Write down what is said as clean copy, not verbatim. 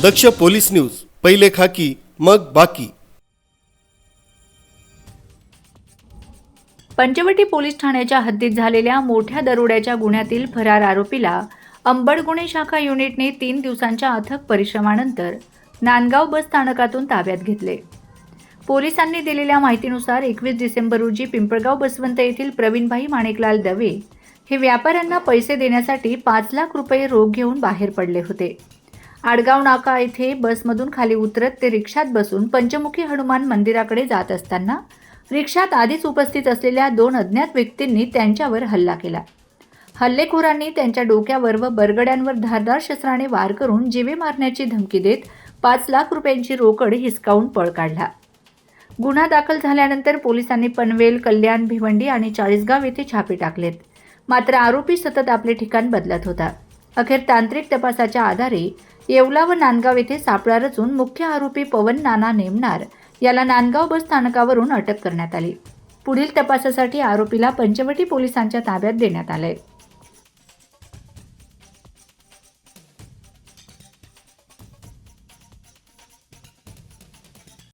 दक्ष police news, पहिले खाकी मग बाकी। पंचवटी पोलीस ठाण्याच्या हद्दीत झालेल्या मोठ्या दरोड्याच्या गुन्ह्यातील फरार आरोपीला अंबड गुन्हे शाखा युनिटने 3 दिवसांच्या अथक परिश्रमानंतर नांदगाव बस स्थानकातून ताब्यात घेतले। पोलिसांनी दिलेल्या माहितीनुसार 21 डिसेंबर रोजी पिंपळगाव बसवंत येथील प्रवीणभाई माणिकलाल दवे हे व्यापाऱ्यांना पैसे देण्यासाठी 5 लाख रुपये रोख घेऊन बाहेर पडले होते। आडगाव नाका येथे बसमधून खाली उतरत ते रिक्षात बसून पंचमुखी हनुमान मंदिराकडे जात असताना रिक्षात आधीच उपस्थित असलेल्या 2 अज्ञात व्यक्तींनी त्यांच्यावर हल्ला केला। हल्लेखोरांनी त्यांच्या डोक्यावर व बरगड्यांवर धारदार शस्त्राने वार करून जीवे मारण्याची धमकी देत 5 लाख रुपयांची रोकड हिसकावून पळ काढला। गुन्हा दाखल झाल्यानंतर पोलिसांनी पनवेल, कल्याण, भिवंडी आणि चाळीसगाव येथे छापे टाकलेत। मात्र आरोपी सतत आपले ठिकाण बदलत होता। अखेर तांत्रिक तपासाच्या आधारे येवला व नांदगाव येथे सापळा रचून मुख्य आरोपी पवन नाना नेमणार याला नांदगाव बस स्थानकावरून अटक करण्यात आली। पुढील तपासासाठी आरोपीला पंचवटी पोलिसांच्या ताब्यात देण्यात आले।